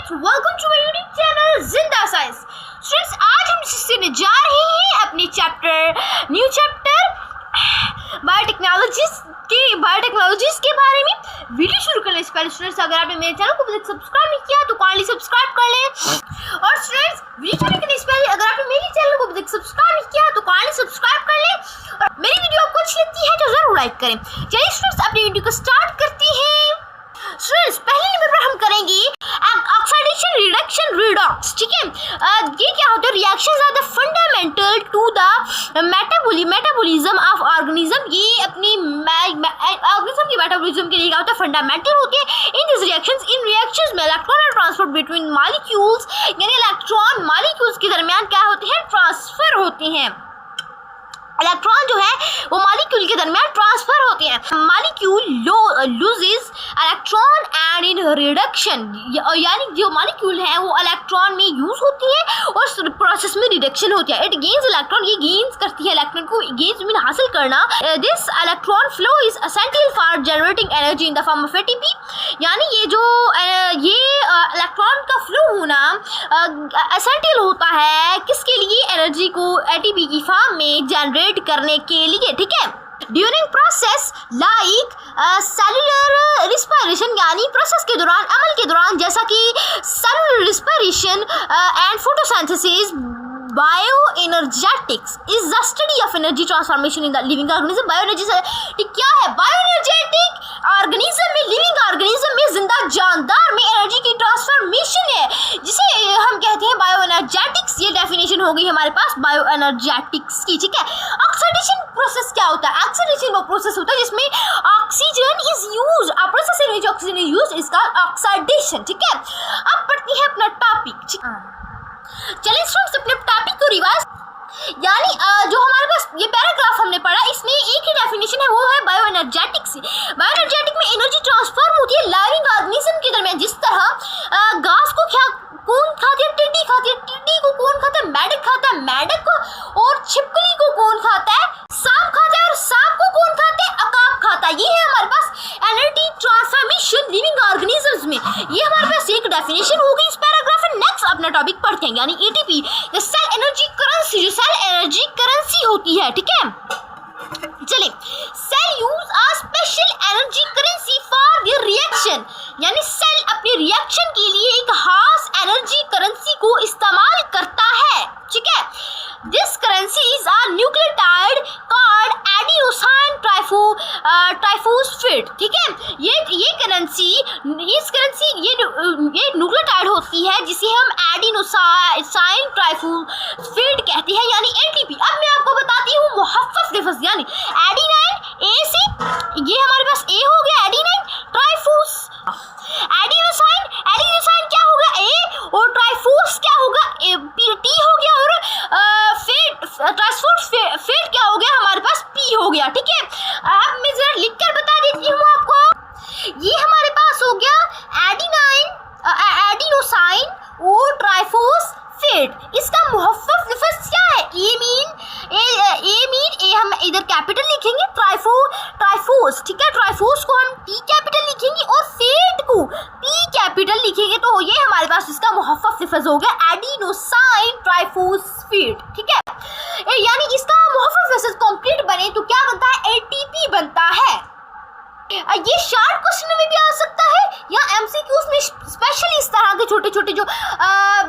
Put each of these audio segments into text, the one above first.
Students, welcome to my YouTube channel Zinda science. Students, आज हम सीखने जा रहे हैं अपने न्यू चैप्टर बायोटेक्नोलॉजीज के बारे में। वीडियो शुरू करने से पहले स्टूडेंट्स, अगर आपने मेरे चैनल को सब्सक्राइब नहीं किया तो काइंडली सब्सक्राइब कर लें। और स्टूडेंट्स, वीडियो शुरू करने से पहले अगर आपने मेरे चैनल को सब्सक्राइब नहीं किया तो काइंडली सब्सक्राइब कर लें। और मेरी वीडियो आपको अच्छी लगती है तो जरूर लाइक करें। चलिए स्टूडेंट्स, अपनी वीडियो को स्टार्ट करते हैं। स्टूडेंट्स, पहले नंबर पर हम करेंगे ऑक्सीडेशन रिडक्शन रिडॉक्स। ठीक है, ये क्या होता है? Reactions are the fundamental to the metabolism of organism. ये अपनी ऑर्गेनिज्म की मेटाबॉलिज्म के लिए क्या होता है? फंडामेंटल होते हैं। इन दिस रिएक्शंस में इलेक्ट्रॉन ट्रांसफर बिटवीन मॉलिक्यूल्स, यानी इलेक्ट्रॉन मॉलिक्यूल्स के दरमियान क्या होते हैं? ट्रांसफर होते हैं। इलेक्ट्रॉन जो है वो मॉलिक्यूल के दरमियान ट्रांसफर होते हैं। Molecule loses electron and in reduction, यानी जो मॉलिक्यूल है वो इलेक्ट्रॉन में यूज होती है और प्रोसेस में रिडक्शन होती है। इट गेन्स इलेक्ट्रॉन, ये गेन्स करती है इलेक्ट्रॉन को, गेन्स मीन हासिल करना। This electron flow is essential for generating energy in the form of ATP, यानी ये इलेक्ट्रॉन का फ्लो होना एसेंशियल होता है किसके लिए? एनर्जी को एटीपी की फॉर्म में जनरेट करने के लिए। ठीक है, during process like cellular respiration, यानी प्रोसेस के दौरान, अमल के दौरान, जैसा कि cellular respiration and photosynthesis, bioenergetics is the study of energy transformation in the living organism. Bioenergy क्या है? बायोएनर्जेटिक ऑर्गेनिज्म में, लिविंग ऑर्गेनिज्म में, जिंदा जानदार में एनर्जी की ट्रांसफॉर्मेशन है, जिसे हम कहते हैं बायोएनर्जेटिक्स। ये डेफिनेशन हो गई हमारे पास बायोएनर्जेटिक्स की। ठीक है, ऑक्सीडेशन प्रोसेस क्या होता है? ऑक्सीडेशन वो प्रोसेस होता है जिसमें oxygen is used, a process in which oxygen is used is called oxidation. ठीक है, अब पढ़ते हैं अपना टॉपिक। चलिए स्टूडेंट्स, अपने टॉपिक को रिवाइज, यानी जो हमारे पास ये पैराग्राफ हमने पढ़ा, इसमें एक ही डेफिनेशन है, वो है बायोएनर्जेटिक्स। बायोएनर्जेटिक में एनर्जी ट्रांसफर होती है लिविंग ऑर्गेनिज्म के दरमियान। जिस तरह घास को कौन खाती है? टिड्डी खाती है। टिड्डी को कौन खाता है? मेढक खाता है। मेढक को और छिपकली को कौन खाता है? सांप खाता है। और सांप को कौन खाता है? अकाक खाता है। ये है हमारे पास एनर्जी ट्रांसफॉर्मेशन लिविंग ऑर्गेनिजम्स में। ये हमारे पास एक डेफिनेशन हो गई इस पैराग्राफ में। नेक्स्ट अपना टॉपिक पढ़ते हैं, यानी ATP, the cell energy currency, जो सेल एनर्जी करेंसी होती है। ठीक है, चलिए, cell use a special energy currency for the reaction, यानी सेल अपने रिएक्शन के लिए एक खास एनर्जी करेंसी को इस्तेमाल करता है। ठीक है, this currency is a nucleotide called adenosine triphosphate. ठीक है, ये न्यूक्लियोटाइड होती है जिसे हम एडिनोसाइन ट्राइफॉस्फेट कहते हैं, यानी एटीपी। अब मैं आपको बताती हूँ मुहफ़्फ़फ़ लफ्ज़, यानी एडिनाइन, ए से, ये हमारे पास ए हो गया, एडिनाइन, ट्राइफॉस, एडिनोसाइन क्या होगा? ए, और ट्राइफॉस क्या होगा? टी हो गया, और ट्राइफॉस्फेट क्या हो गया? हमारे पास पी हो गया। ठीक है, अब मैं जरा लिखकर बता देती हूँ आपको। ये हमारे पास हो गया एडिनोसाइन और ट्राइफॉस्फेट। इसका मुहफ़्फ़फ़ लफ्ज़ क्या है? हम इधर कैपिटल लिखेंगे, ट्राइफोस। ठीक है, ट्राइफोस को हम टी कैपिटल लिखेंगे और फेट को पी कैपिटल लिखेंगे, तो ये हमारे पास इसका मुहफ़्फ़फ़ लफ्ज़ हो गया एडिनोसाइन ट्राइफॉस्फेट। ठीक है, यानी इसका मुहफ़्फ़फ़ लफ्ज़ कंप्लीट बने तो क्या बनता है? एटीपी बनता है। ये शार्ट क्वेश्चन में भी आ सकता है, या एमसीक्यूज में स्पेशली इस तरह के छोटे छोटे जो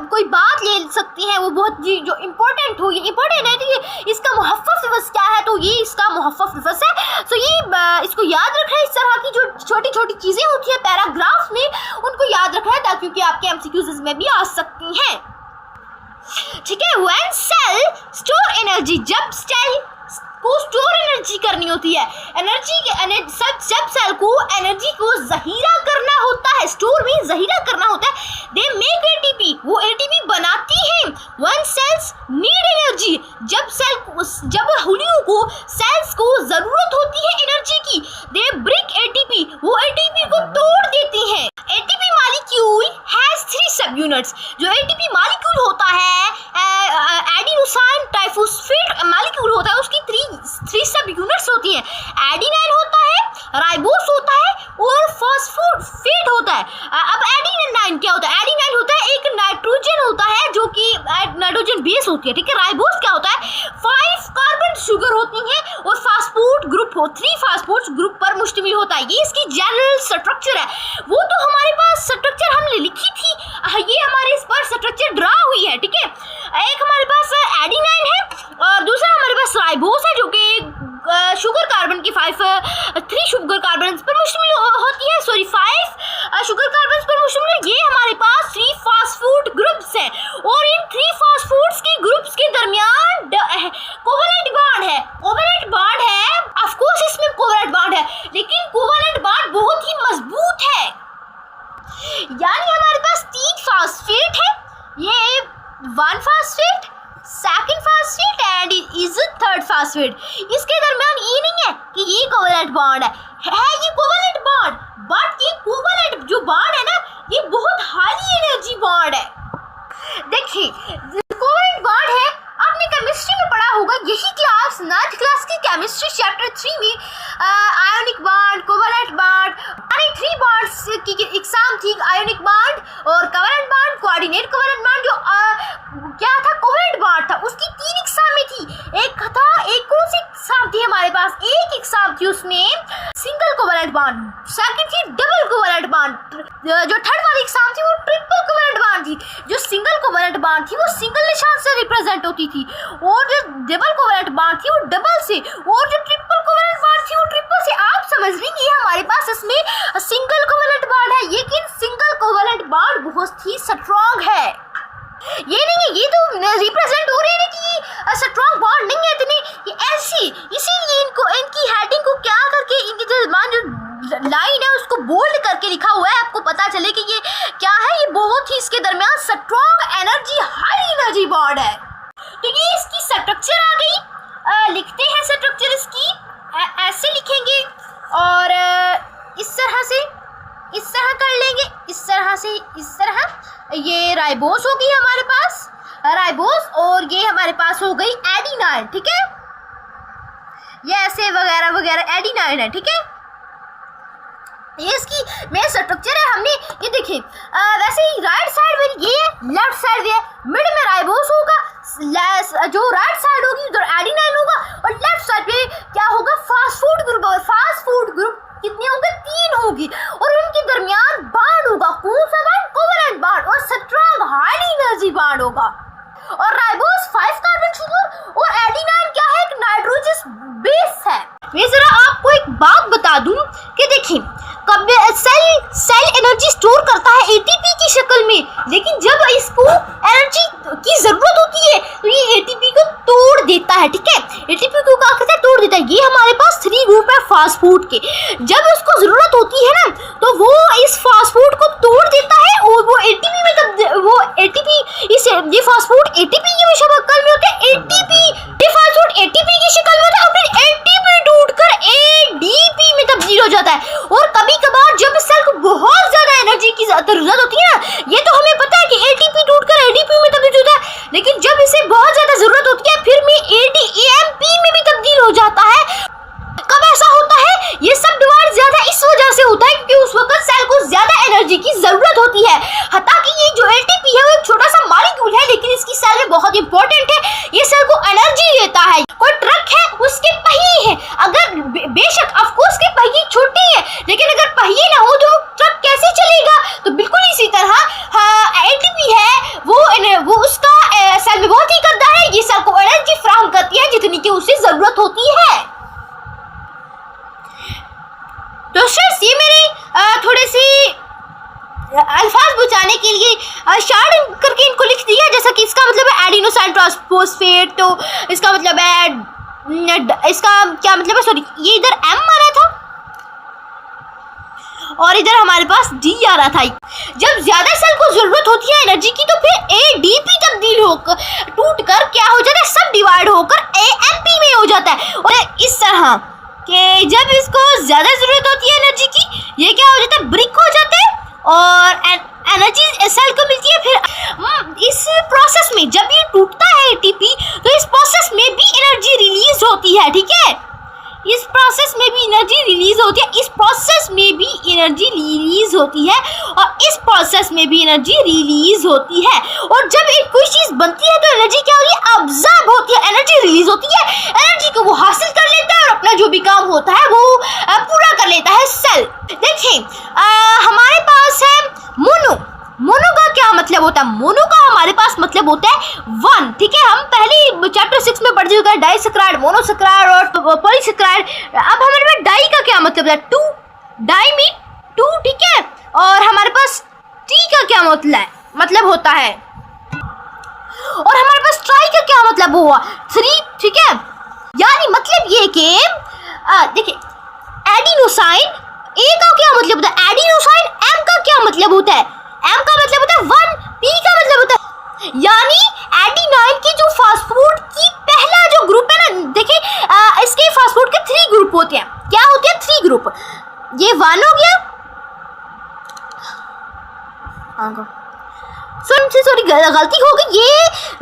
कोई बात ले सकती है, वो बहुत जो इम्पोर्टेंट हो। ये इम्पोर्टेंट है कि इसका मुहफ़्फ़फ़ लफ्ज़ क्या है, तो ये इसका मुहफ़्फ़फ़ लफ्ज़ है। तो ये इसको याद रखना है। इस तरह की जो छोटी छोटी चीज़ें होती है पैराग्राफ में, उनको याद रखना है, ताकि कि आपके एमसीक्यूज में भी आ सकती हैं। ठीक है, व्हेन सेल स्टोर एनर्जी, जब सेल को स्टोर एनर्जी करनी होती है, जब सेल को एनर्जी को जहीरा करना होता है, स्टोर में जहीरा करना होता है, दे मेक एटीपी, वो एटीपी बनाती हैं। व्हेन सेल्स नीड एनर्जी, जब सेल्स को जरूरत होती है एनर्जी की, दे ब्रेक एटीपी, वो एटीपी को तोड़ देती हैं। एटीपी मॉलिक्यूल हैज 3 सब यूनिट्स, जो एटीपी मॉलिक्यूल होता है, एडिनोसाइन ट्राइफॉस्फेट मॉलिक्यूल होता है, उसकी 3 सब यूनिट्स होती हैं। एडिनाइन होता है, राइबोस होता है, और फॉस्फोफेट होता है। अब एडिनाइन क्या होता है? एडिनाइन होता है सेकेंड बेस होती है, ठीक है। राइबोज क्या होता है, 5 कार्बन शुगर होती है और फास्फोड ग्रुप 3 फास्फोड ग्रुप पर मुश्तमिल होता है। ये इसकी जनरल स्ट्रक्चर है। वो तो हमारे पास स्ट्रक्चर हमने लिखी थी, ये हमारे इस पर स्ट्रक्चर ड्रा हुई है, ठीक है। एक हमारे पास एडिनाइन है और दूसरा हमारे पास राइबोज है, जो कि शुगर कार्बन की 3 शुगर कार्बन पर मुश्तमिल होती है, सॉरी 5 शुगर कार्बन पर मुश्तमिल। ये हमारे पास 3 फास्फोड ग्रुप्स है और इन 3 फास्फोड्स के ग्रुप्स के दरमियान कोवेलेंट बॉन्ड है। कोवेलेंट बॉन्ड है, ऑफ कोर्स इसमें कोवेलेंट बॉन्ड है, लेकिन कोवेलेंट बॉन्ड बहुत ही मजबूत है। यानी हमारे पास 3 फास्फेट है, ये 1 phosphate, second phosphate and is third phosphate. इसके दरमियान ये नहीं है कि ये कोवेलेंट बॉन्ड है ये कोवेलेंट बॉन्ड, बट ये कोवेलेंट जो बॉन्ड है ना, ये बहुत हाई एनर्जी बॉन्ड है। देखिए कोवेलेंट बॉन्ड है, आपने केमिस्ट्री में पढ़ा होगा, यही क्लास 9th क्लास की केमिस्ट्री चैप्टर 3 में आयोनिक बॉन्ड, कोवेलेंट बॉन्ड, यानी 3 बॉन्ड्स की एग्जाम थी, आयोनिक बॉन्ड और covalent bond, coordinate covalent bond. जो क्या था, कोवेलेंट बॉन्ड था, उसकी 3 एग्जाम में थी। एक कौन सी एग्जाम थी हमारे पास, एक एग्जाम थी उसमें सिंगल कोवेलेंट बॉन्ड, सेकंड थी डबल कोवेलेंट बॉन्ड, जो थर्ड वाली एग्जाम थी वो ट्रिपल कोवेलेंट बॉन्ड थी। जो सिंगल कोवेलेंट बॉन्ड थी वो सिंगल निशान से रिप्रेजेंट होती थी और जो डबल कोवेलेंट बॉन्ड थी वो डबल से, और जो ट्रिपल कोवेलेंट बॉन्ड थी वो ट्रिपल से। आप समझ लेंगे हमारे पास इसमें सिंगल कोवेलेंट बॉन्ड है, लेकिन सिंगल कोवेलेंट बॉन्ड बहुत ही स्ट्रॉन्ग है। ये नहीं है, ये तो रिप्रेजेंट हो रहे हैं कि स्ट्रॉन्ग बॉन्ड नहीं है इतनी, ये ऐसी, इसीलिए इनको इनकी हेडिंग को क्या करके इनकी जो लाइन है उसको बोल्ड करके लिखा हुआ है, आपको पता चले कि ये क्या है। ये बहुत ही इसके दरमियान strong energy, high energy bond है। तो ये इसकी स्ट्रक्चर आ गई, लिखते हैं स्ट्रक्चर इसकी, ऐसे लिखेंगे और इस तरह कर लेंगे, इस तरह से, इस तरह। ये राइबोस होगी हमारे पास, राइबोस, और ये हमारे पास हो गई एडिनाइन, ठीक है। ये ऐसे वगैरह वगैरह एडिनाइन है, ठीक है। ये इसकी मेन स्ट्रक्चर है। हमने ये देखिए, वैसे ही राइट साइड में ये है, लेफ्ट साइड ये, मिड में राइबोस होगा, जो राइट साइड होगी उधर एडिनाइन होगा, और लेफ्ट साइड पे क्या होगा, फास्फोड ग्रुप होगा। फास्फोड ग्रुप कितने होंगे, 3 होगी, और उनके दरमियान बॉन्ड होगा, कौन सा बॉन्ड, कोवेलेंट बॉन्ड, और स्ट्रॉन्ग हाई एनर्जी बॉन्ड होगा। और राइबोस 5 कार्बन शुगर और एडिनाइन क्या है, एक नाइट्रोजनस बेस है। मैं जरा आपको एक बात बता दूं कि देखिए, कब सेल एनर्जी स्टोर करता है एटीपी की शक्ल में, लेकिन जब इसको एनर्जी की जरूरत होती है तो ये एटीपी को तोड़ देता है, ठीक है। एटीपी को क्या करता है, तोड़ देता है। ये हमारे पास 3 ग्रुप है फास्फोड के, जब उसको जरूरत होती है ना तो वो इस फास्फोड को तोड़ देता है और वो एटीपी में ये फास्फोड एटीपी की शक्ल में होते हैं, ये फास्फोड एटीपी की शक्ल में होता है, और फिर एटीपी टूटकर एडीपी में तब्दील हो जाता है। और कभी कभार जब सेल को बहुत ज्यादा एनर्जी की जरूरत होती है ना, ये तो हमें पता है कि एटीपी टूटकर एडीपी में तब्दील होता है, लेकिन जब इसे बहुत ज्यादा जरूरत होती है फिर में एडीएमपी में भी तब्दील हो जाता है। कब ऐसा होता है, ये सब डिवाइड ज्यादा इस वजह से होता है क्योंकि उस वक्त सेल को ज्यादा एनर्जी की जरूरत होती है। हालांकि ये जो एटीपी है वो एक छोटा सा मॉलिक्यूल है, लेकिन इसकी सेल में बहुत इंपॉर्टेंट है, ये सेल को एनर्जी देता है। कोई ट्रक है, उसके पहिए हैं, अगर बेशक ऑफकोर्स के पहिए छोटे हैं, लेकिन अगर पहिए ना हो तो वो ट्रक कैसे चलेगा। तो बिल्कुल इसी तरह एटीपी है वो उसका सेल में बहुत ही करता है, ये सेल को एनर्जी फराहम करती है जितनी की उसे जरूरत होती है। तो स्टूडेंट्स, ये मेरे थोड़े से अल्फाज बचाने के लिए शार्ट करके इनको लिख दिया, जैसा कि इसका मतलब है एडिनोसाइन ट्रांसफॉस्फेट, तो इसका मतलब है, इसका क्या मतलब है, सॉरी ये इधर एम आ रहा था और इधर हमारे पास डी आ रहा था। जब ज्यादा सेल को जरूरत होती है एनर्जी की तो फिर एडीपी तब्दील होकर टूटकर क्या हो जाता है, सब डिवाइड होकर एएमपी में हो जाता है। और इस तरह कि जब इसको ज्यादा जरूरत होती है एनर्जी की, ये क्या हो जाता है, ब्रिक हो जाता है और एनर्जी सेल को मिलती है। फिर इस प्रोसेस में जब ये टूटता है एटीपी तो इस प्रोसेस में भी एनर्जी रिलीज होती है, ठीक है। इस प्रोसेस में भी एनर्जी रिलीज होती है और इस प्रोसेस में भी एनर्जी रिलीज होती है। और जब एक कोई चीज बनती है तो एनर्जी क्या होती है, अब्जॉर्ब होती है, एनर्जी रिलीज होती है, एनर्जी को वो हासिल कर लेता है और अपना जो भी काम होता है वो पूरा कर लेता है सेल। देखिए हमारे पास है मोनो। मोनो का क्या मतलब होता है, मोनो का हमारे पास मतलब होता है वन। ठीक है, हम पहले चैप्टर 6 में पढ़ चुके हैं डाइसेक्राइड, मोनोसेक्राइड और पॉलीसेक्राइड। अब हमारे पास डाई का क्या मतलब है, टू, डाई मीन टू। ठीक है, और हमारे पास टी का क्या मतलब होता है, और हमारे पास ट्राई का क्या मतलब हुआ, थ्री। ठीक है, यानी मतलब ये कि देखिए एडिनोसाइन, ए का क्या मतलब होता है एडिनोसाइन, एम का क्या मतलब होता है, एम का मतलब होता है वन, पी का मतलब होता है, यानी एडिनाइन की जो फास्फोड की पहला जो ग्रुप है ना, देखिए इसके फास्फोड के 3 ग्रुप होते हैं। क्या होते हैं 3 ग्रुप, ये वन हो गया, सॉरी गलती हो गई, ये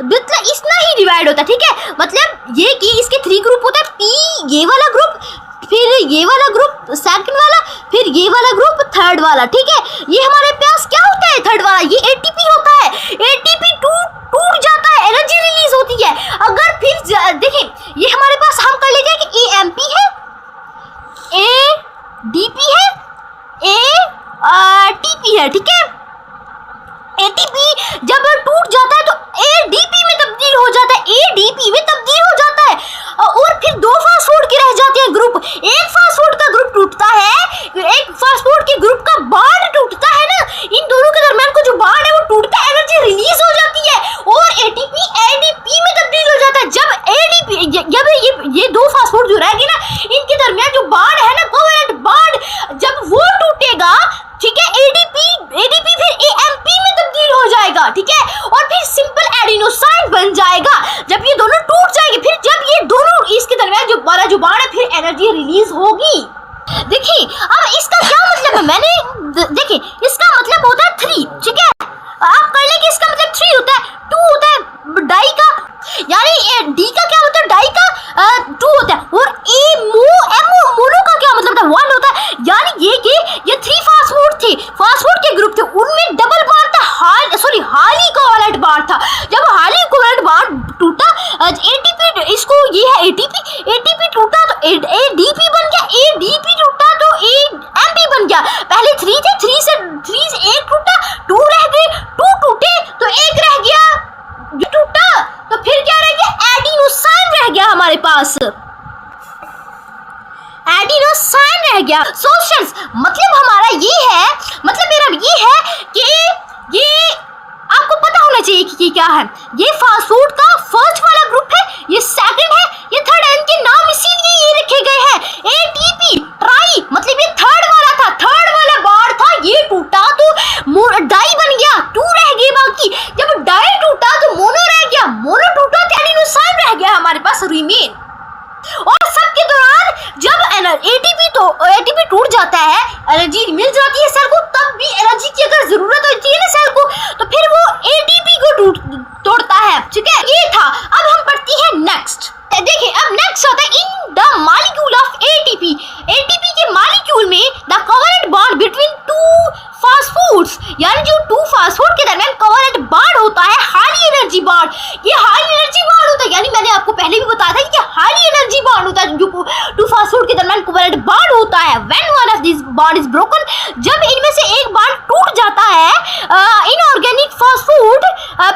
मतलब इतना ही डिवाइड होता है। ठीक है, मतलब ये कि इसके 3 ग्रुप होता है, पी ये वाला ग्रुप, फिर ये वाला ग्रुप सेकंड वाला, फिर ये वाला ग्रुप थर्ड वाला। ठीक है, ये हमारे पास क्या होता है थर्ड वाला, ये एटीपी होता है। एटीपी टूट जाता है, एनर्जी रिलीज होती है। अगर फिर देखिए ये हमारे पास हम कर लेते हैं कि एएमपी है, एडीपी है, एटीपी है। ठीक है, एटीपी जब टूट जाता है तो एडीपी में तब्दील हो जाता है, एडीपी में तब्दील हो जाता है, और फिर 2 फास्फोड के रह जाते हैं ग्रुप। एक फास्फोड का ग्रुप टूटता है, एक फास्फोड के ग्रुप का बॉन्ड टूटता है ना, इन दोनों के दरमियान को जो बॉन्ड है वो टूटता है, एनर्जी रिलीज हो जाती है और एटीपी एडीपी में तब्दील हो जाता है। जब एडीपी जब ये 2 फास्फोड जो रहेंगे ना, इनके दरमियान जो बॉन्ड है ना, कोवेलेंट बॉन्ड, जब वो टूटेगा, ठीक है, एडीपी फिर एएमपी में तब्दील हो जाएगा। ठीक है, और फिर सिंपल एडिनोसाइन बन जाएगा। जब ये दोनों टूट जाएंगे, फिर जब ये दोनों इसके दरमियान जो बॉन्ड है, फिर एनर्जी रिलीज होगी। देखिए अब इसका क्या मतलब है, मैंने देखिए इसका मतलब होता है 3। ठीक है, आप कर लेंगे, इसका मतलब 3 होता है, 2 होता है डाई का, यानी डी का क्या होता है डाई का 2 होता है, और मोनो का क्या मतलब था 1 होता है। यानी ये कि ये 3 फास्फोड थे, फास्फोड के ग्रुप थे, उनमें डबल बॉन्ड था, हाली कोवेलेंट बॉन्ड था। जब हाली कोवेलेंट बॉन्ड टूटा, एटीपी, इसको ये है एटीपी टूटा तो एडीपी बन गया, एडीपी टूटा तो एएमपी बन गया। पहले 3 थे, 3 से 1 टूटा, 2 रह गए, 2 टूटे तो 1 रह गया, जो टूटा तो फिर क्या रह गया, एडिनोसाइन रह गया हमारे पास, एडिनोसाइन रह गया। सोशंस मतलब हमारा ये है, मतलब मेरा ये है कि ये आपको पता होना चाहिए कि क्या है। ये फास्फोड का फर्स्ट वाला ग्रुप है, ये सेकंड है, ये थर्ड है, इनके नाम इसीलिए ये रखे गए हैं। एटीपी ट्राई मतलब ये थर्ड वाला था, थर्ड वाला बॉन्ड था, ये टूटा तो डाई बन गया, 2 रह गए बाकी। जब डाई टूटा तो मोनो रह गया, मोनो टूटा तो एडिनोसाइन रह गया हमारे पास रिमेन। और सबके दौरान जब एटीपी टूट जाता है, एनर्जी मिल जाती है सेल को, तब भी एनर्जी की अगर जरूरत होती है ना सेल को, तो फिर वो एटीपी को तोड़ता है। ठीक है, ये था। अब हम पढ़ते हैं नेक्स्ट। देखिए अब नेक्स्ट आता है in the molecule of ATP. ATP के मॉलिक्यूल में द कोवेलेंट बॉन्ड बिटवीन 2 फास्फोड्स, यानी जो 2 फास्फोड के दरमियान कोवेलेंट बॉन्ड होता है, हाई एनर्जी बॉन्ड। ये हाई एनर्जी बॉन्ड होता है, यानी मैंने आपको पहले भी बताया था कि हाई एनर्जी बॉन्ड होता है, जो 2 फास्फोड के दरमियान कोवेलेंट बॉन्ड होता है। When one of this bond is broken, जब इनमें से एक बॉन्ड टूट जाता है, inorganic phosphate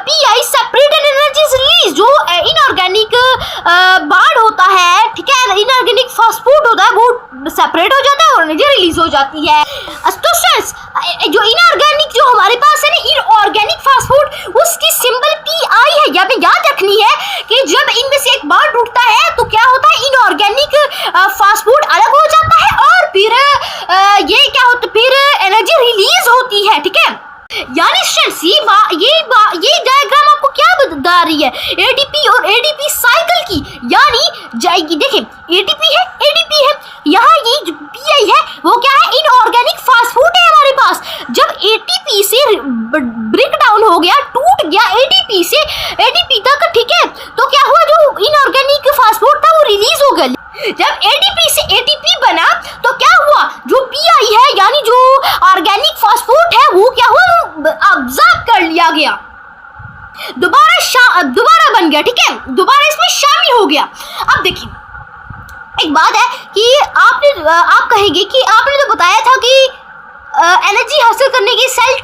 PI separated energy is release. जो इनऑर्गेनिक बॉन्ड होता है, ठीक है, इनऑर्गेनिक फास्फोड होता है, वो सेपरेट हो जाता है और एनर्जी रिलीज हो जाती है। तो फ्रेंड्स जो इनऑर्गेनिक जो हमारे पास है ना, इनऑर्गेनिक फास्फोड, उसकी सिंबल पीआई है। यहाँ पे याद रखनी है कि जब इनमें से एक बॉन्ड टूटता है तो क्या होता है, इनऑर्गेनिक फास्फोड अलग हो जाता है और फिर ये क्या होता है, फिर एनर्जी रिलीज होती है। ठीक है, यानी फ्रेंड्स ये डायग्राम आपको क्या बता रही है, एटीपी और एडीपी साइकिल की। यानी जाएगी, देखिए एटीपी है, यहाँ ये जो पीआई है वो क्या है, इनऑर्गेनिक फास्फोड है हमारे पास। जब एटीपी से ब्रेक डाउन हो गया, टूट गया एटीपी से एडीपी तक, ठीक है, तो क्या हुआ, जो इनऑर्गेनिक फास्फोड था वो रिलीज हो गया। जब एडीपी से एटीपी बना तो क्या हुआ, जो पीआई है यानी जो ऑर्गेनिक फास्फोड है वो क्या हुआ, कर लिया गया, दोबारा बन गया, ठीक है, दोबारा इसमें शामिल हो गया। अब देखिए एक बात है कि आप कहेंगे कि आपने तो बताया था कि एनर्जी हासिल करने के सेल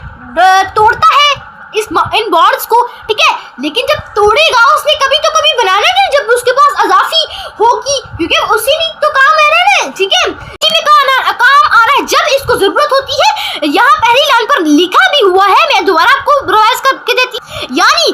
तोड़ता है इन बॉन्ड्स को, ठीक है, लेकिन जब तोड़ेगा उसने कभी तो कभी बनाना है जब उसके पास अजाफी होगी, क्योंकि उसी में तो काम है ना, ठीक है, इसी में काम आ रहा है जब इसको जरूरत होती है। यहाँ पहली लाइन पर लिखा भी हुआ है, मैं दोबारा आपको रिवाइज करके देती हूँ। यानी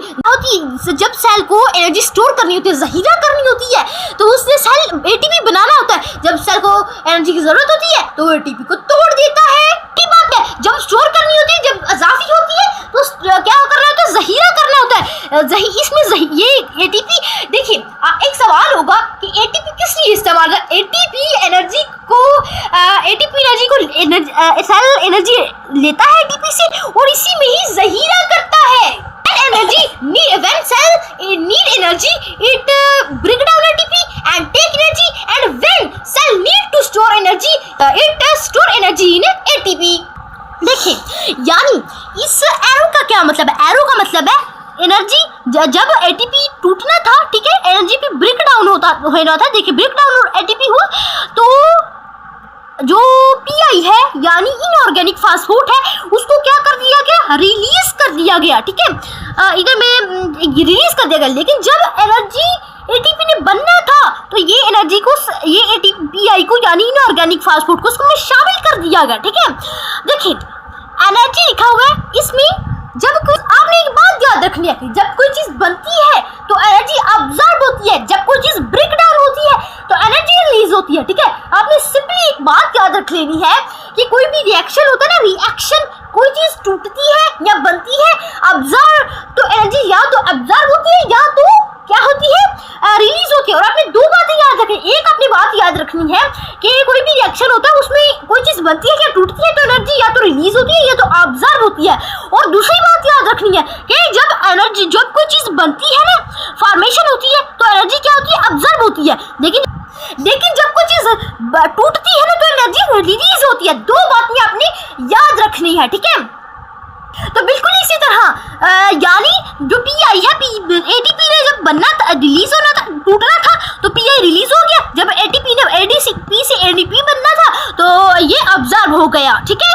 जब सेल को एनर्जी स्टोर करनी होती है, जहीरा करनी होती है, तो उसने सेल एटीपी बनाना होता है। जब सेल को एनर्जी की जरूरत होती है तो एटीपी को तोड़ देता है, ठीक बात है। जब स्टोर करनी होती है, जब अजाफी होती है, तो क्या करना होता है, जहीरा करना होता है। इसमें ये एटीपी, देखिए एक सवाल होगा कि एटीपी किस लिए इस्तेमाल है। एटीपी एनर्जी को सेल एनर्जी लेता है एटीपी से और इसी में ही जहीरा करता है। When cell need energy, it break down ATP and take energy, and when cell need to store energy, it store energy in ATP। देखिए यानी इस एरो का क्या मतलब है, एरो का मतलब है एनर्जी, जब एटीपी टूटना था, ठीक है, एनर्जी पे ब्रेक डाउन होना था। देखिए ब्रेक डाउन और एटीपी हुआ तो जो पीआई है यानी इनऑर्गेनिक फास्फोड है उसको क्या कर दिया गया, रिलीज कर दिया गया, ठीक है, इधर में रिलीज कर दिया गया। लेकिन जब एनर्जी एटीपी ने बनना था तो ये एनर्जी को, ये एटीपी पीआई को यानी इनऑर्गेनिक फास्फोड को उसमें शामिल कर दिया गया, ठीक है। देखिए एनर्जी लिखा हुआ है, इसमें जब कोई, आपने एक बात याद रखनी है कि जब कोई चीज बनती है तो एनर्जी अब्जॉर्ब होती है, जब कोई चीज ब्रेक डाउन होती है तो एनर्जी रिलीज होती है, ठीक है। आपने सिंपली एक बात याद रख लेनी है कि कोई भी रिएक्शन होता है ना, रिएक्शन, कोई चीज टूटती है या बनती है, अब्जॉर्ब तो एनर्जी या तो अब्जॉर्ब होती है या तो क्या होती है, रिलीज होती है। और आपने दो बातें याद रखनी, एक अपनी बात याद रखनी है कि कोई भी रिएक्शन होता है उसमें कोई चीज बनती है या टूटती है तो एनर्जी या तो रिलीज होती है या तो अब्जॉर्ब होती है। और दूसरी बात याद रखनी है कि जब कोई चीज बनती है ना, फॉर्मेशन होती है, तो एनर्जी क्या होती है, अब्जॉर्ब होती है। लेकिन जब कोई चीज टूटती है ना तो एनर्जी रिलीज होती है। दो बातें आपने याद रखनी है, ठीक है। तो बिल्कुल इसी तरह यानी जो पीआई है, एटीपी ने जब बनना था, रिलीज होना था, टूटना था तो पीआई रिलीज हो गया। जब एटीपी ने एडीपी से एडीपी बनना था तो ये अब्जॉर्ब हो गया, ठीक है,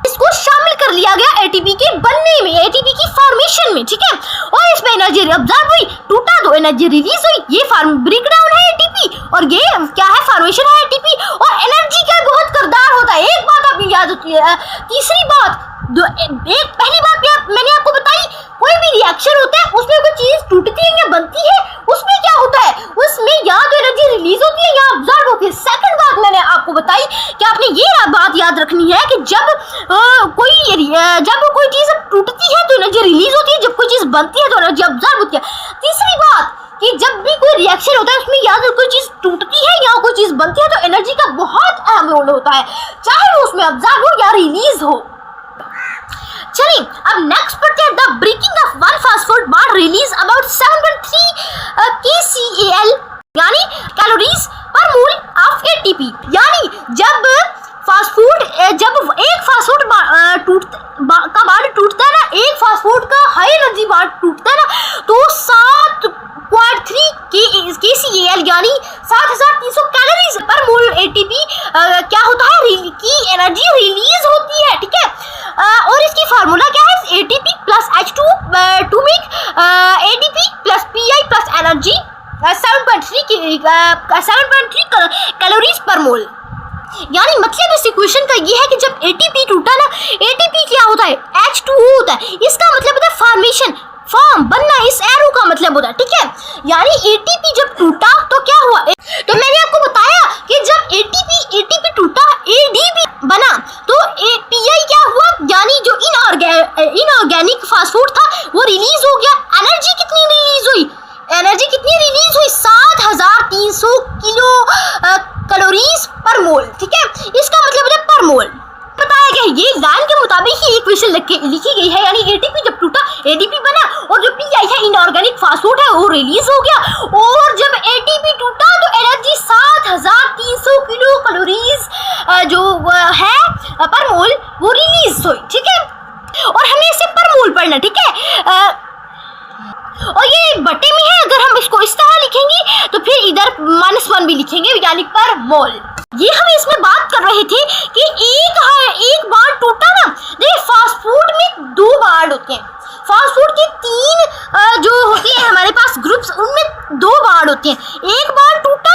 इसको शामिल कर लिया गया एटीपी के बनने में, एटीपी की फॉर्मेशन में, ठीक है। और इसमें एनर्जी अब्जॉर्ब हुई, टूटा तो एनर्जी रिलीज हुई, ये ब्रेक डाउन है एटीपी और ये क्या है, फॉर्मेशन है एटीपी। और एनर्जी का बहुत किरदार होता है, एक बात आपकी याद होती है। तीसरी बात, एक पहली बात मैंने आपको बताई, कोई भी रिएक्शन होता है उसमें कोई चीज टूटती है या बनती है, उसमें क्या होता है, उसमें या तो एनर्जी रिलीज होती है या अब्जॉर्ब होती है। सेकंड बात मैंने आपको बताई कि आपने ये बात याद रखनी है कि जब कोई चीज टूटती है तो एनर्जी रिलीज होती है, जब कोई चीज बनती है तो एनर्जी अब्जॉर्ब होती है। तीसरी बात कि जब भी कोई रिएक्शन होता है उसमें या तो कोई चीज टूटती है या कोई चीज बनती है तो एनर्जी का बहुत अहम रोल होता है, चाहे वो उसमें अब्जॉर्ब हो या रिलीज हो। चलिए अब नेक्स्ट पढ़ते हैं, the breaking of one phosphate bond release about 7.3 kcal यानी calories per mole of ATP. यानी जब एक फास्फोड का बॉन्ड टूटता है ना, एक फास्फोड का हाई एनर्जी बॉन्ड टूटता है ना, तो 7.3 kcal यानी 7300 कैलोरीज पर मोल एटीपी क्या होता है, की एनर्जी रिलीज होती है, ठीक है। और इसकी फार्मूला क्या है, ATP plus H2 to make ATP plus PI plus energy 7.3 calories per mole. यानी मतलब इस इक्वेशन का ये है कि जब एटीपी टूटा ना, एटीपी क्या होता है, H2O होता है, इसका मतलब होता है फॉर्मेशन, फॉर्म बनना, इस एरो का मतलब होता है, ठीक है। यानी एटीपी जब टूटा तो क्या हुआ, तो मैंने आपको बताया कि जब एटीपी टूटा, एडीपी बना तो पीआई क्या हुआ, यानी जो इनऑर्गेनिक फास्फोड था वो रिलीज हो गया। एनर्जी कितनी रिलीज हुई, 7300 किलो कैलोरीज पर मोल, ठीक है, इसका मतलब होता है पर मोल। बताया गया ये लाइन के मुताबिक ही इक्वेशन लिखी गई है, यानी एटीपी जब टूटा एडीपी बना और जो पीआई है इनऑर्गेनिक फास्फोड है वो रिलीज हो गया। और जब एटीपी टूटा तो एनर्जी 7300 किलो कैलोरीज जो है पर मोल वो रिलीज हुई, ठीक है। और हमें इसे पर मोल पढ़ना, ठीक है। और ये बटे में है, अगर हम इसको इस तरह लिखेंगे तो फिर इधर -1 भी लिखेंगे वैज्ञानिक पर मोल। ये हम इसमें बात कर रहे थे कि एक बार टूटा ना, देखिए फास्ट फूड में 2 बार होते हैं, फास्ट फूड के 3 जो होते हैं हमारे पास ग्रुप्स, उनमें 2 बार होते हैं। एक बार टूटा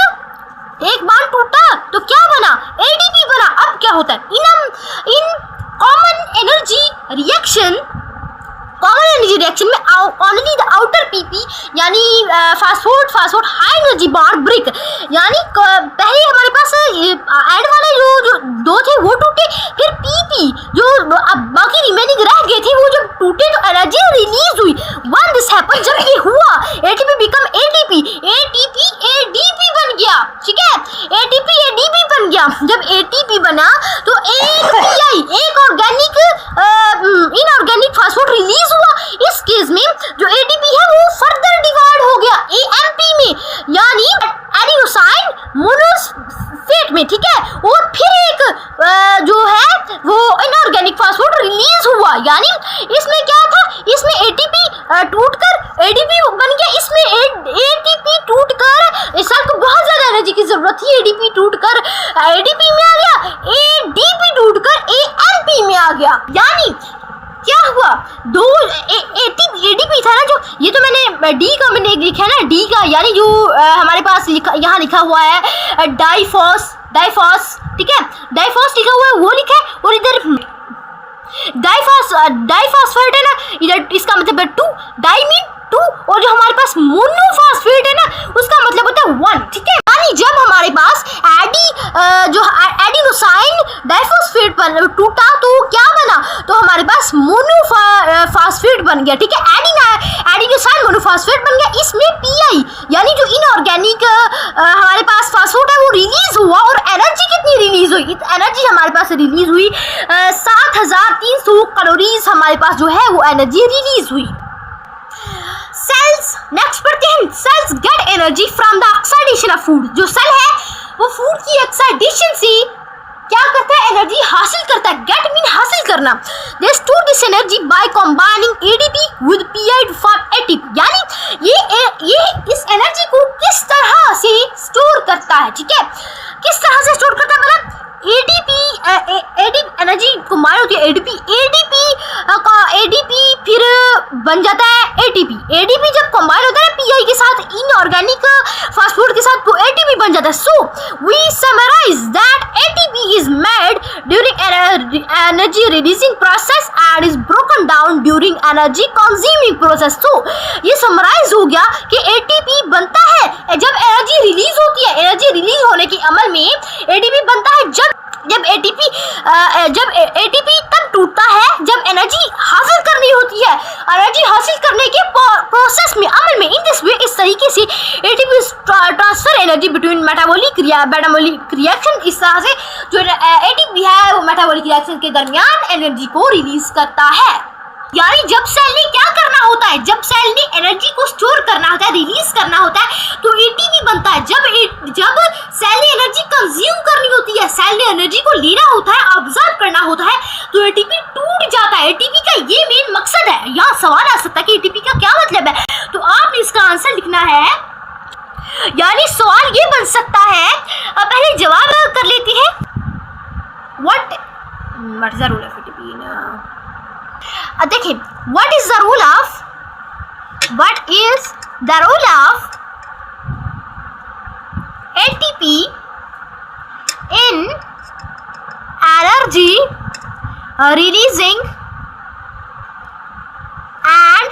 तो क्या बना, एडीपी बना। अब क्या होता है, इन कॉमन एनर्जी रिएक्शन में ओनली द आउटर पीपी यानी fast food high energy bond break, यानी पहले हमारे पास एंड वाले जो 2 थे वो टूटे, फिर पीपी जो बाकी रिमेनिंग रह गए थे वो जब टूटे तो एनर्जी रिलीज हुई। वन दिस हैपन, जब ये हुआ ATP become ATP, ATP ADP बन गया, ठीक है, एटीपी एडीपी बन गया। जब एटीपी बना तो एक पीआई, एक organic inorganic fast food release हुआ। इस केस में जो एटीपी है वो फर्दर डिवाइड हो गया एएमपी में, यानी एडिनोसाइन मोनोफेट में, ठीक है। और फिर एक जो है वो इनऑर्गेनिक फास्ट फूड रिलीज हुआ, यानी इसमें क्या था, इसमें एटीपी टूटकर एडीपी बन गया, इसमें एटीपी टूटकर इस को बहुत ज्यादा एनर्जी की जरूरत थी, एडीपी टूटकर एडीपी में आ गया, एडीपी टूटकर एएमपी में आ गया। यानी क्या हुआ, दो एडीपी था ना, जो ये तो मैंने डी का मैंने लिखा है ना, डी का यानी जो हमारे पास यहाँ लिखा हुआ है डाइफॉस, ठीक है, डाइफॉस लिखा हुआ है वो लिखा है, और इधर डाइफॉस्फेट है ना, इधर इसका मतलब है 2, डाई मीन 2, और जो हमारे पास मोनोफॉस्फेट है ना उसका मतलब होता है 1, ठीक है। यानी जब हमारे पास जो एडिनोसाइन डाइफॉस्फेट पर टूटा तो क्या बना, तो हमारे पास मोनोफॉस्फेट बन गया, ठीक है, एडिनोसाइन मोनोफॉस्फेट बन गया। इसमें पीआई यानी जो इनऑर्गेनिक हमारे पास फास्फेट है वो रिलीज हुआ, और एनर्जी कितनी रिलीज हुई, एनर्जी हमारे पास रिलीज हुई 7300 कैलोरीज हमारे पास जो है वो एनर्जी रिलीज हुई। सेल्स नेक्स्ट पढ़ते हैं, cells get energy from the oxidation of food. जो सेल है वो फूड की ऑक्सीडेशन से क्या करता है, एनर्जी हासिल करता है। गेट मीन हासिल करना। They store this energy by combining ADP with PI to form ATP, यानी ये इस एनर्जी को किस तरह से स्टोर करता है, ठीक है, किस तरह से स्टोर करता है, मतलब एडीपी एनर्जी कंबाइन होती है, एडीपी फिर बन जाता है एटीपी। एडीपी जब कंबाइन होता है पीआई के साथ, इनऑर्गेनिक फास्ट फूड के साथ, तो एटीपी बन जाता है। So we summarize that ATP is made during energy releasing process and is broken down during energy consuming process. तो ये समराइज हो गया कि एटीपी बनता है जब एनर्जी रिलीज होती है, एनर्जी रिलीज होने के अमल में एटीपी बनता है जब एटीपी तब टूटता है जब एनर्जी हासिल करनी होती है। एनर्जी हासिल करने के प्रोसेस में, अमल में, इन दिस वे, इस तरीके से ATP transfer energy between metabolic reaction. इस तरह से जो एटीपी है वो मेटाबॉलिक रिएक्शन के दरमियान एनर्जी को रिलीज करता है। यानी जब सेल ने क्या करना होता है, जब सेल ने एनर्जी को स्टोर करना होता है, रिलीज करना होता है, तो एटीपी बनता है। जब सेल ने एनर्जी कंज्यूम करनी होती है, सेल ने एनर्जी को लेना होता है, ऑब्जर्व करना होता है, तो एटीपी टूट जाता है। एटीपी का ये मेन मकसद है। यहाँ सवाल आ सकता है कि एटीपी का क्या मतलब है, तो आपने इसका आंसर लिखना है। यानी सवाल ये बन सकता है, पहले जवाब कर लेते हैं। What is the rule of ATP ना, देखिए, what is the role of ATP in energy releasing and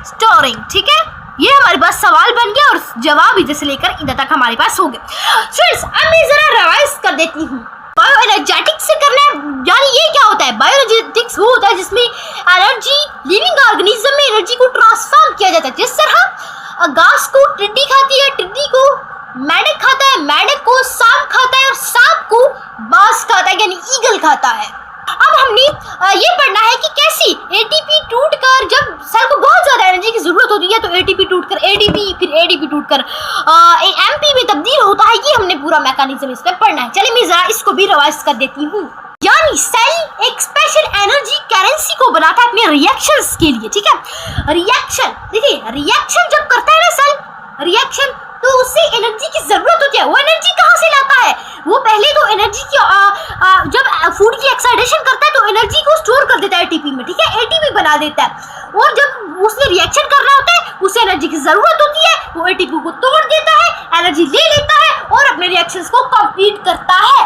storing, ठीक है। ये हमारे पास सवाल बन गया और जवाब इधर से लेकर इधर तक हमारे पास हो गए। फ्रेंड्स, अब मैं जरा रिवाइज कर देती हूँ। बायो एनर्जेटिक्स से करना है, यानी ये क्या होता है, बायो एनर्जेटिक्स वो होता है जिसमें एनर्जी लिविंग ऑर्गेनिज्म में एनर्जी को ट्रांसफॉर्म किया जाता है। जिस तरह घास को टिड्डी खाती है, टिड्डी को मेंढक खाता है, मेंढक को सांप खाता है, और सांप को बाज खाता है यानी ईगल खाता है। अब हमने ये पढ़ना है कि कैसी एटीपी टूटकर, जब सेल को बहुत ज्यादा एनर्जी की जरूरत होती है तो एटीपी टूटकर एडीपी, फिर एडीपी टूटकर एएमपी में तब्दील होता है। ये हमने पूरा मैकेनिज्म इस पर पढ़ना है। चलिए मैं जरा इसको भी रिवाइज कर देती हूँ। यानी सेल एक स्पेशल एनर्जी करेंसी को बनाता है अपने रिएक्शंस के लिए, ठीक है। रिएक्शन देखिए, रिएक्शन जब करता है ना सेल रिएक्शन, तो उससे एनर्जी की जरूरत होती है। वो एनर्जी कहाँ से लाता है? वो पहले तो एनर्जी की जब फूड की एक्साइटेशन करता है तो एनर्जी को स्टोर कर देता है एटीपी में, ठीक है, एटीपी बना देता है। और जब उसने रिएक्शन करना होता है, उसे एनर्जी की जरूरत होती है, वो एटीपी को तोड़ देता है, एनर्जी ले लेता है और अपने रिएक्शंस को कंप्लीट करता है।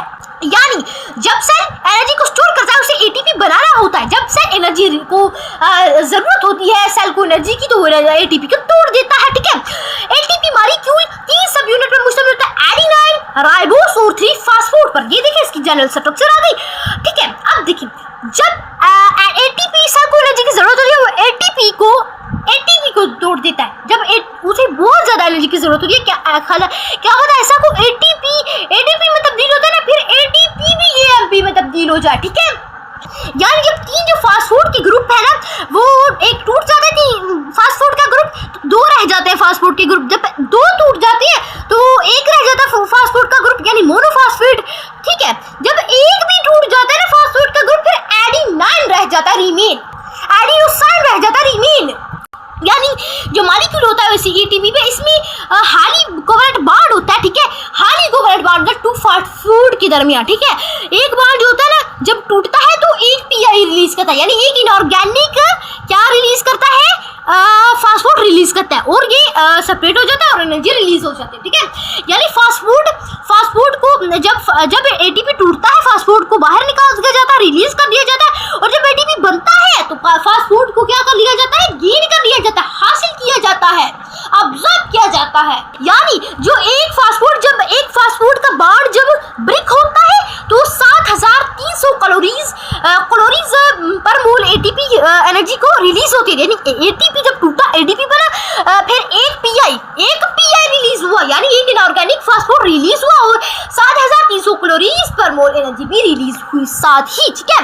यानी जब सेल एनर्जी को स्टोर करता है, उसे एटीपी बनाना होता है। जब सेल एनर्जी को जरूरत होती है सेल को एनर्जी की, तो वो एटीपी को तोड़ देता है, ठीक है। एटीपी मॉलिक्यूल 3 सब यूनिट पर मुश्तमिल होता है, एडेनाइन, राइबोस और 3 फास्फोड पर। ये देखिए इसकी जनरल स्ट्रक्चर आ गई, ठीक है। अब देखिए जब एटीपी सेल को एनर्जी की जरूरत होती है, वो एटीपी को तोड़ देता है। जब उसे बहुत ज्यादा एनर्जी की जरूरत होती है, क्या होता है ऐसा को एटीपी में तब्दील होता है ना, फिर एटीपी भी एएमपी में तब्दील हो जाए, ठीक है। यानी जब 3 जो फास्फोड के ग्रुप है ना, वो एक टूट जाते हैं फास्फोड का ग्रुप, तो 2 रह जाते हैं फास्फोड के ग्रुप। जब 2 टूट जाते हैं तो एक रह जाता है फास्फोड का ग्रुप, यानी मोनोफास्फेट, ठीक है। जब एक भी टूट जाता है ना फास्फोड का ग्रुप, फिर एडेनाइन रह जाता है, रिमेन, एडेनोसाइन रह जाता है, रिमेन। यानी जो मॉलिक्यूल होता है वैसे एटीपी पे, इसमें हाली कोवलेंट बॉन्ड होता है, ठीक है। हाली कोवलेंट बॉन्ड 2 फास्फोड के दरमियान, ठीक है। एक बॉन्ड जो होता है ना, जब टूटता है तो एक पीआई रिलीज करता है, यानी एक इनऑर्गेनिक क्या रिलीज करता है, फास्फोड रिलीज करता है, और ये सेपरेट हो जाता है और एनर्जी रिलीज हो जाती है, ठीक है। यानी फास्फोड को जब एटीपी टूटता है, फास्फोड को बाहर निकाल दिया जाता है, रिलीज कर दिया जाता है, और जब एटीपी बनता है तो फास्फोड को क्या कर लिया जाता है, गेन कर लिया जाता है, हासिल किया जाता है, ऑब्जर्व किया जाता है। यानी जो एक फास्फोड का बॉन्ड जब ब्रेक होता है तो 7300 कैलोरीज पर मोल एटीपी एनर्जी को रिलीज होती है। यानी एटीपी जब टूटा, एटीपी बना, फिर एक पीआई रिलीज हुआ, यानी एक इनऑर्गेनिक फास्फोड रिलीज हुआ और 7300 कैलोरीज पर मोल एनर्जी भी रिलीज हुई साथ ही, ठीक है।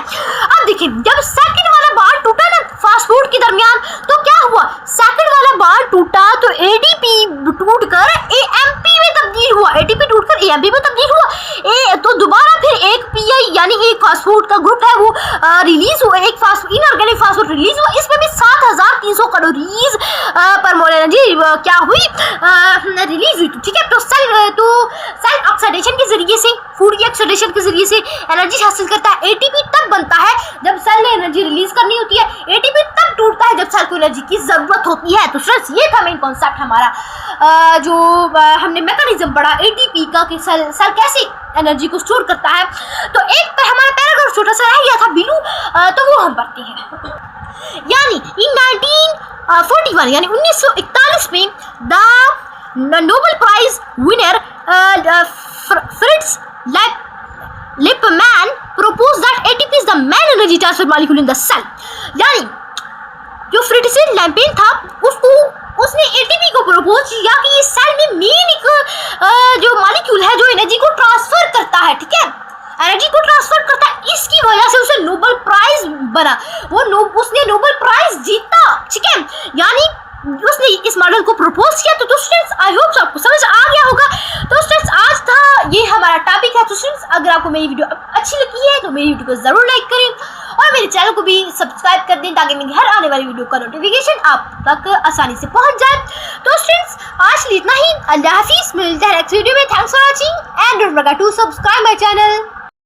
अब देखिए जब सेकंड वाला बॉन्ड टूटा ना फास्फोड के दरमियान, तो क्या हुआ, सेकंड वाला बॉन्ड टूटा तो एडीपी टूटकर एएमपी में तब्दील हुआ, एटीपी टूटकर एएमपी में तब्दील हुआ, तो दोबारा फिर एक पीआई यानी एक फास्फोड का ग्रुप है वो रिलीज हुआ, एक इनऑर्गेनिक फास्फोड रिलीज हुआ, इसमें भी 7300 कैलोरीज पर मोल एनर्जी क्या हुई, रिलीज हुई, ठीक है। तो सेल ऑक्सीडेशन के जरिए से, फूड की ऑक्सीडेशन के जरिए से एनर्जी हासिल करता है। एटीपी तब बनता है जब सेल ने एनर्जी रिलीज करनी होती है, एटीपी तब टूटता है जब सेल को एनर्जी की जरूरत होती है। तो फ्रेंड्स ये था मेन कॉन्सेप्ट हमारा, जो हमने मैकेनिज्म पढ़ा एटीपी का कि सेल कैसे एनर्जी को स्टोर करता है। तो एक हमारा पैराग्राफ छोटा सा रह गया था बिलू, तो वो हम पढ़ते हैं। यानी इन 1941 यानी 1941 में the Nobel prize winner Fritz Lipmann proposed that ATP is the main energy transfer molecule in the cell। यानी जो फ्रिट्ज लैम्पेन था उसने एटीपी को प्रपोज किया कि इस सेल में मेन एक जो मॉलिक्यूल है जो एनर्जी को ट्रांसफर करता है, ठीक है, एनर्जी को ट्रांसफर करता है। इसकी वजह से उसे नोबेल प्राइज बना, उसने नोबेल प्राइज जीता, ठीक है। यानी उसने इस मॉडल को प्रपोज किया। तो स्टूडेंट्स आई होप आपको समझ आ गया होगा। तो स्टूडेंट्स आज था ये हमारा टॉपिक है। तो स्टूडेंट्स अगर आपको मेरी वीडियो अच्छी लगी है तो मेरी वीडियो को जरूर लाइक करें और मेरे चैनल को भी सब्सक्राइब कर दें ताकि मेरी हर आने वाली वीडियो का नोटिफिकेशन आप तक आसानी से पहुंच जाए। तो स्टूडेंट्स आज के लिए इतना ही। अल्लाह हाफिज़, मिलते हैं नेक्स्ट वीडियो में। Thanks for watching and don't forget to subscribe my channel.